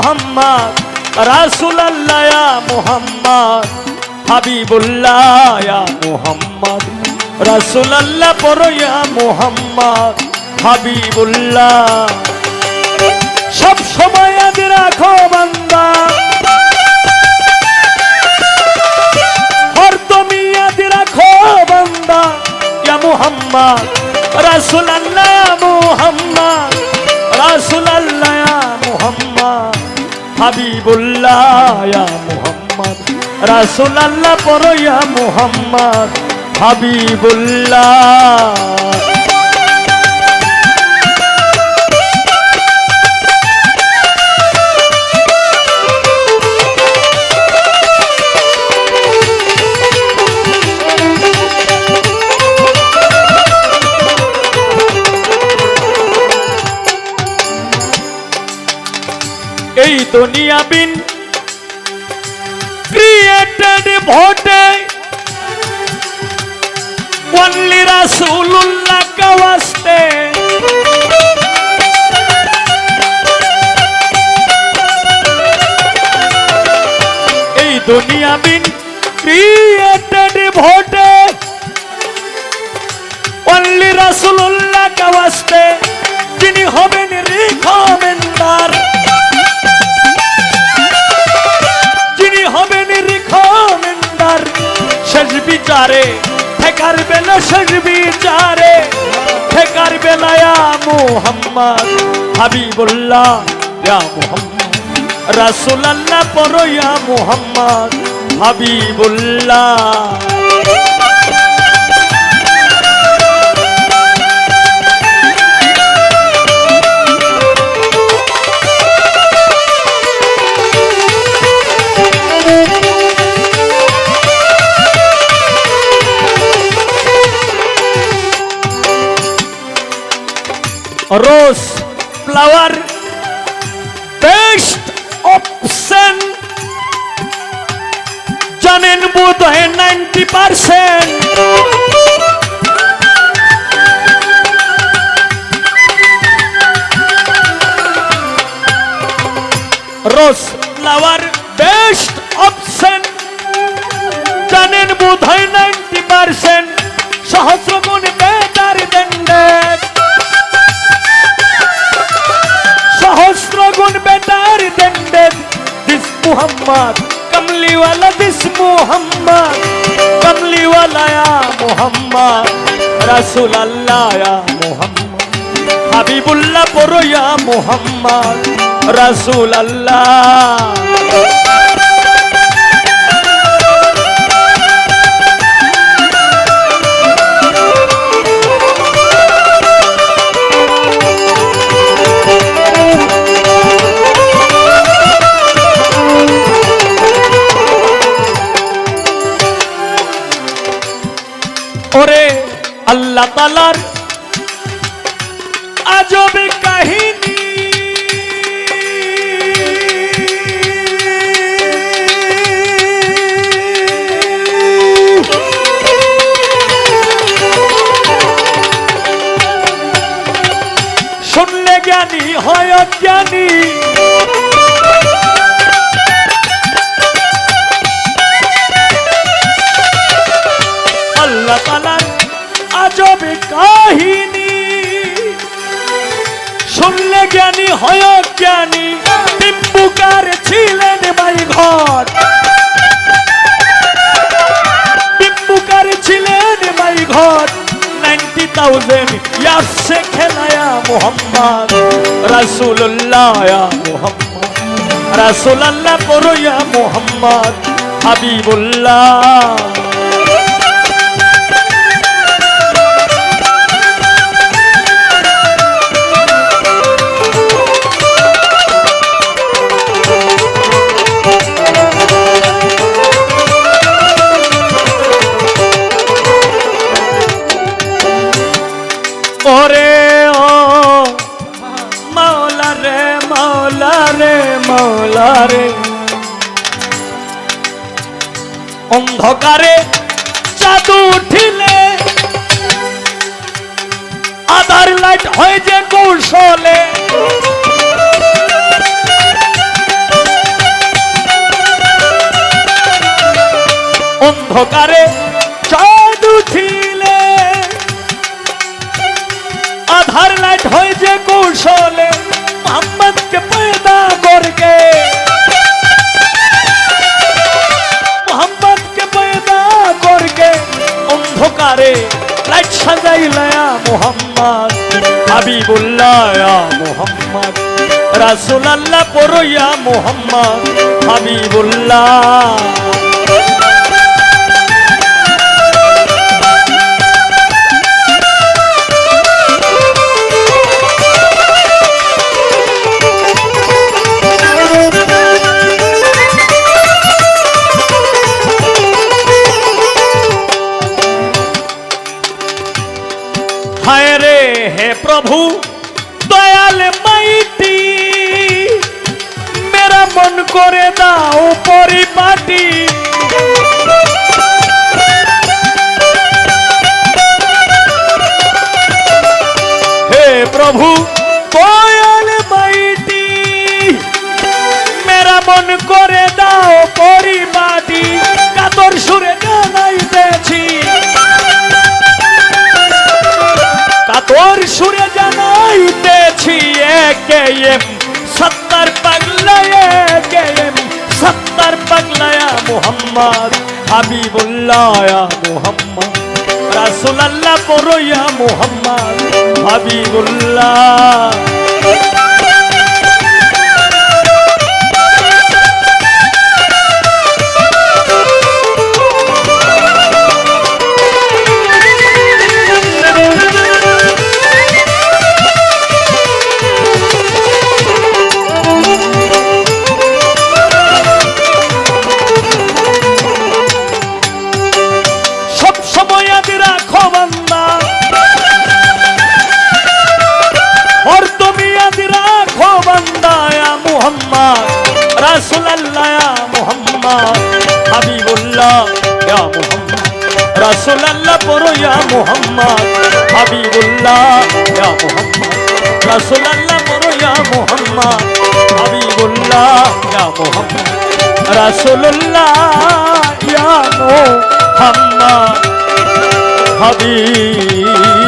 মুহাম্মদ রাসূলুল্লাহ ইয়া মুহাম্মদ হাবিবুল্লাহ ইয়া মুহাম্মদ রাসূলুল্লাহ পড়ো ইয়া মুহাম্মদ হাবিবুল্লাহ। সব সময় ইয়াদ রাখো বান্দা, হরদম ইয়াদ রাখো বান্দা ইয়া মুহাম্মদ রাসূলুল্লাহ ইয়া মুহাম্মদ রাসূলুল্লাহ ইয়া মুহাম্মদ হাবিবুল্লাহ ইয়া মুহাম্মদ রাসূলুল্লাহ পড়ো ইয়া মুহাম্মদ হাবিবুল্লাহ। এই দুনিয়া বিন ক্রিয়েটেড ভোটে only রাসূলুল্লাহ কা ওয়াস্তে এই দুনিয়া বিন ক্রিয়েটেড ভোটে only রাসূলুল্লাহ কা ওয়াস্তে যিনি হবেন রিকমেন্ডার, শেষ বিচারে ঠেকার বেলা শেষ বিচারে ঠেকার বেলা ইয়া মুহাম্মদ হাবিবুল্লাহ ইয়া মুহাম্মদ রাসূলুল্লাহ পড়ো ইয়া Muhammad Habibullah. Rose flower best option জানেন বোধ হয় 90%। রোজ ফ্লাওয়ার বেস্ট অপশন জানেন বোধ হয় 90%। সহস্র গুণ বেটার দেন্ডেড, সহস্র গুণ বেটার দেন্ডেড দিস মুহাম্মদ কমলিওয়ালা দিস মুহাম্মদ কমলিওয়ালা ইয়া মুহাম্মদ রাসূলুল্লাহ ইয়া মুহাম্মদ হাবিবুল্লাহ পড়ো ইয়া মুহাম্মদ রাসূলুল্লাহ। ওরে আল্লাহ তাআলার আজব কাহিনী, শুনলে জ্ঞানী হয় অজ্ঞানী। আল্লাহ তাআলার আজব কাহিনী শুনলে জ্ঞানী হয় জ্ঞানী। টিম্বুকার ছিলেন ভাই ঘর, টিম্বুকার ছিলেন ভাই ঘর 90,000 ইয়ার সে খেলায়া মুহাম্মদ রাসূলুল্লাহ ইয়া মুহাম্মদ রাসূলুল্লাহ পড়ো ইয়া মুহাম্মদ হাবিবুল্লাহ। ওরে ও মাওলা রে মাওলা রে মাওলা রে, অন্ধকারে জাদু উঠিলে আধার লাইট হয় যে কৌশলে। অন্ধকারে চাঁদ উঠিলে আধার লাইট হয় যে কৌশলে মোহাম্মদকে পয়দা করকে মোহাম্মদকে পয়দা করকে অন্ধকারে লাইট সাজাইলা মোহাম্মদ হাবিবুল্লাহ মোহাম্মদ রাসূলুল্লাহ পড়ইয়া মোহাম্মদ হাবিবুল্লাহ हाय रे हे प्रभु दयाल माइटी मेरा मन करे दाओ परिपाटी हे प्रभु दयाल माइटी मेरा मन करे दाओ परिपाटी कातर सुरे জানাইতেছি কাতর সুরে জানাইতেছি একেএম 70 পাগলা একেএম 70 পাগলা মোহাম্মদ হাবিবুল্লাহ মোহাম্মদ রাসূলুল্লাহ পড়ইয়া মোহাম্মদ হাবিবুল্লাহ রাসূলুল্লাহ মুহাম্মদ হাবিবুল্লাহ ইয়া মুহাম্মদ রাসূলুল্লাহ পড়ো ইয়া মুহাম্মদ হাবিবুল্লাহ ইয়া মুহাম্মদ রাসূলুল্লাহ পড়ো ইয়া মুহাম্মদ হাবিবুল্লাহ ইয়া মুহাম্মদ রাসূলুল্লাহ ইয়া মুহাম্মদ হাবিবুল্লাহ